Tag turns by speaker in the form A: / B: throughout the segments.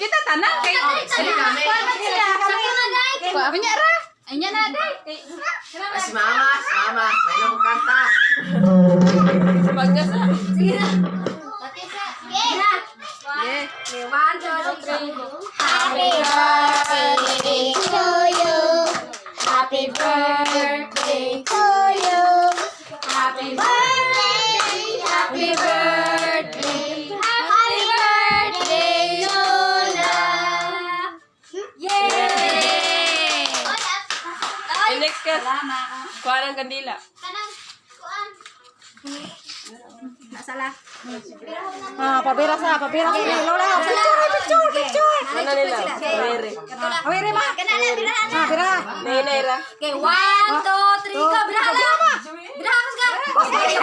A: Kita tanan kay kami. Kunya ra. Anya na day.
B: Si mama, may namukanta.
A: Bagasa.
C: Sige na. Sige na.
A: Yeah.
C: Okay, 1, 2, 3, go.
D: Happy birthday to you. Happy birthday to you.
C: Happy
D: Birthday, happy birthday. Happy birthday, Lola.
A: Yay! Next ka.
C: Salamat.
A: Kuha ng kandila.
C: Nasala.
D: Pabira sa Lola. Picture.
A: Ano nila? Mere.
D: Awere ma.
C: Kanala, birahan na.
D: Bira.
A: Nay ra.
C: Okay, 1, 2, 3, go. Birahan na. Birahan ka. Sige,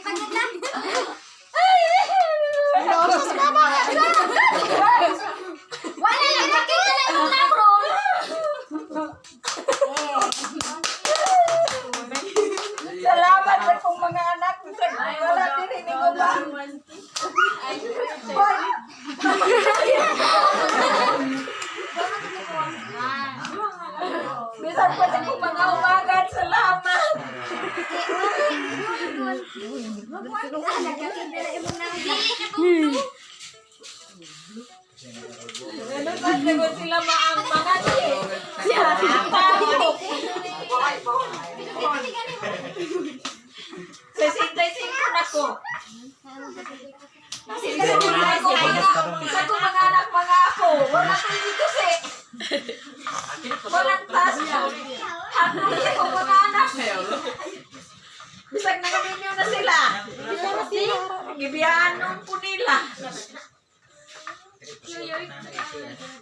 C: pagkat lang. Wala lang, bakit ka na yung labron?
D: Salamat sa kong mga anak. Wala din ko ba? Bisan pa sa kong mga umagan. Salamat. Ano ba sagot sila maang mga Sisintay-singko na ko. Sisintay-singko na ko. Sa kong mga anak, mga ako. Wala kang dito si. Walang tasya. Hanong sa kong mga anak. Bisag nakaminyo na sila. Gibiyanon ko nila.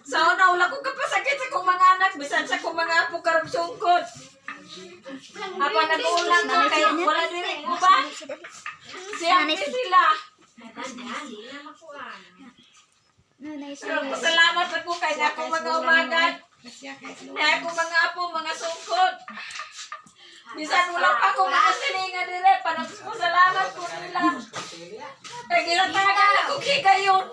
D: Sa una, wala kong kapasakit sa kong mga anak. Bisan sa kong mga apo karong sungkot. Apa nag-uulang ko kayo. Wala din mo ba? Siyempre sila. Pero pasalamat ako kay na akong mga umagan. Na akong mga apo, mga sungkot. Bisan wala pa akong mga silingan dire. Pasalamat ko nila. Kaya ginatagan akong higayon.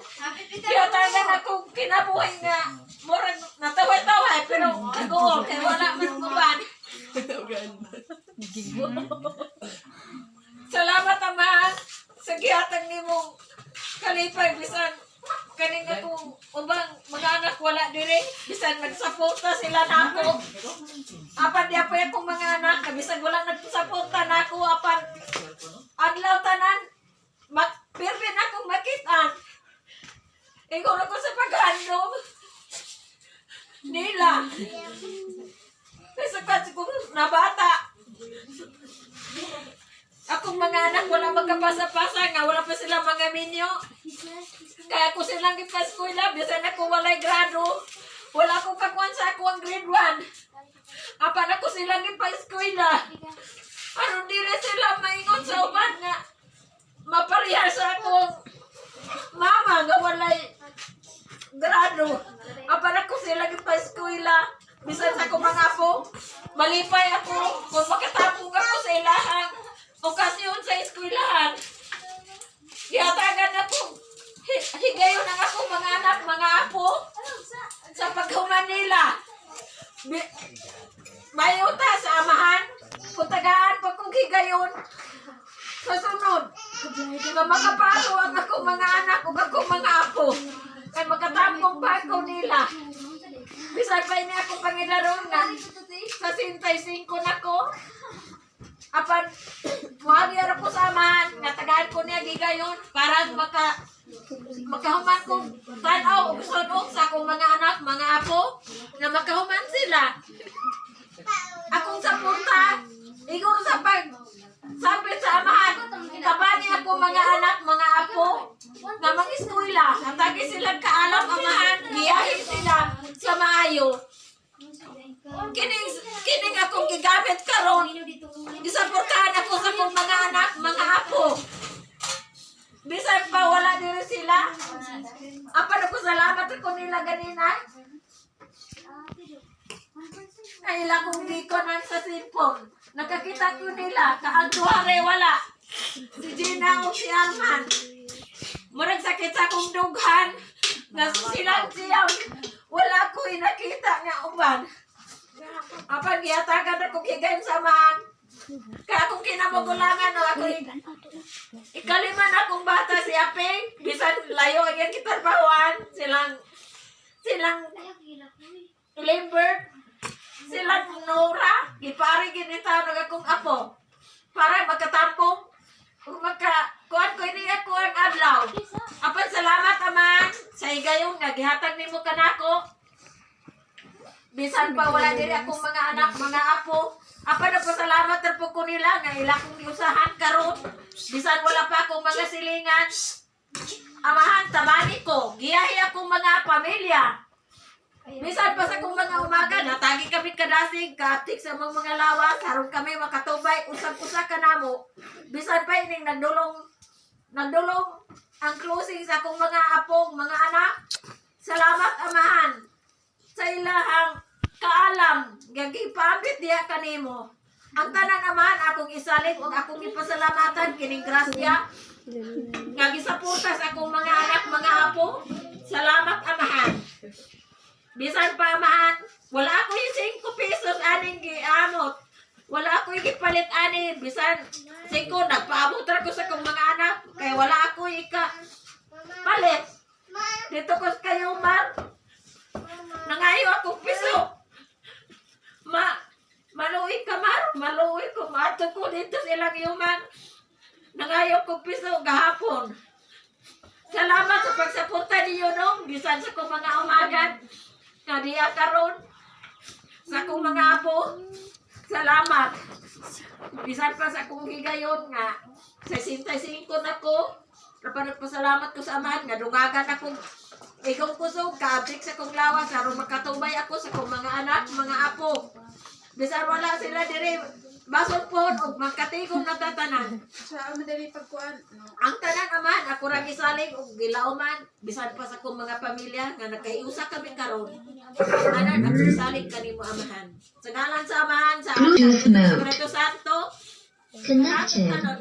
D: Ginatagan akong kinabuhay nga. Murag natawa-tawa pero nag-uol. Kaya wala man kuban. Salamat amahan sa gihatag nimo kalipay bisan kaning akong ubang mga anak wala dire bisan nagsuporta sila nako apan di pa akong mga anak bisan wala nagsuporta nako apan adlaw tanan pirmi na akong makitaan ingon ako sa paghandom nila kasi kasi kung nabata akong mga anak wala magkapasa-pasa nga wala pa sila mga minyo kaya ako silang ipaskuila bisan ako walay grado wala akong kakuan sa ako ang grade 1 apan ako silang ipaskuila ano dili sila maingon sa uban nga maparihar sa akong mama nga walay grado apan ako silang ipaskuila bisan sa akong mga apo malipay ako kung makatapong ako sa ilahang okasyon sa eskwelahan. Gihatagan ako. Higayon ang akong mga anak, mga apo sa paghuman nila. Mayuta sa amahan. Kung tagaan pa kong higayon sa sunod. Na makapaso ang akong mga anak o akong mga apo. Kaya makatapong pa ako nila. Bisan pa ini akong pangilaron nga. Sa 65 na ko. Apan, muhagyar ako sa amahan, natagaan ko niya gigayon, para makahuman ko tanaw o sunod sa akong mga anak, mga apo, na makahuman sila. Akong sapunta, igor sa sapit sa amahan, tabani ako mga anak, mga apo, na mag-eskwela, natagi silang kaalam amahan, giyahin sila sa maayo. Kining akong gigamit karon. Gisaportahan ako sa akong mga anak, mga apo. Apa na ko salamat ako nila ganina. Ay ila kong gikonan sa cellphone. Nakakita ko nila, kaagduhare wala. Si Gina o si Arman. Murag sakit sa akong dughan. Nga silang siyam. Wala ko nakita nga uban. Apan gihatagan ako kigayong samahan. Kaya akong kinamugulangan o ako ikaliman akong bata si Apeng. Bisan layo ang kitarbawan. Silang Lambert. Silang Nora. Ipari ginita ng akong apo. Para magkatampong. Kung kuhan ko ini ako ang adlaw. Apan salamat aman. Sa higayon nga gihatag nimo kanako. Bisan pa wala diri akong mga anak, mga apo. Apa na pasalamat na po ko nila nga ila kong giusahan karon. Bisan wala pa akong mga silingan. Amahan, tabani ko. Giyahi akong mga pamilya. Bisan pa sa akong mga umaga, natagi kami kadasig, katik sa mga lawas, harong kami makatubay, usap-usap ka namo. Bisan pa ining nagdulong ang closing sa akong mga apong, mga anak. Salamat amahan. Sa ilahang kaalam, gagipambit diya kanimo. Ang tanan naman, akong isalig o akong ipasalamatan, kining grasya. Gagisaputas akong mga anak, mga apo. Salamat amahan. Bisan pa amahan, wala ako yung 5 pesos aning giamot. Wala ako yung gipalit ani. Bisan 5, nagpaabot ko sa akong mga anak. Kaya wala ako palit. Dito ko kayo man. Nangayo akong piso. Maluwi ka mar, maluwi ko. Mato ko dito silang yuman. Nangayo akong piso gahapon. Salamat sa pagsaporta niyo nung. Bisan sa akong mga umagan. Kadiya karon. Sa akong mga apo. Salamat. Bisan pa sa akong higayon nga. 65 na ko. Nagpasalamat ko sa amahan nga dungagan akong ikong kusog, kaabdik sa kong lawas, harong makatubay ako sa kong mga anak, mga apo. Bisan wala sila dire, basol po, o magkatigong natatanan.
E: Sa madali pagkuan. No.
D: Ang tanan aman, ako rang isalig, o gilauman, bisan pa sa kong mga pamilya, nga nagkaiusa kami karon. Tanan, ako isalig kanimo amahan. Sa ngalan sa amahan, sa
F: Bluetooth mode.
D: Espiritu Santo,
F: Connected.
D: tanan,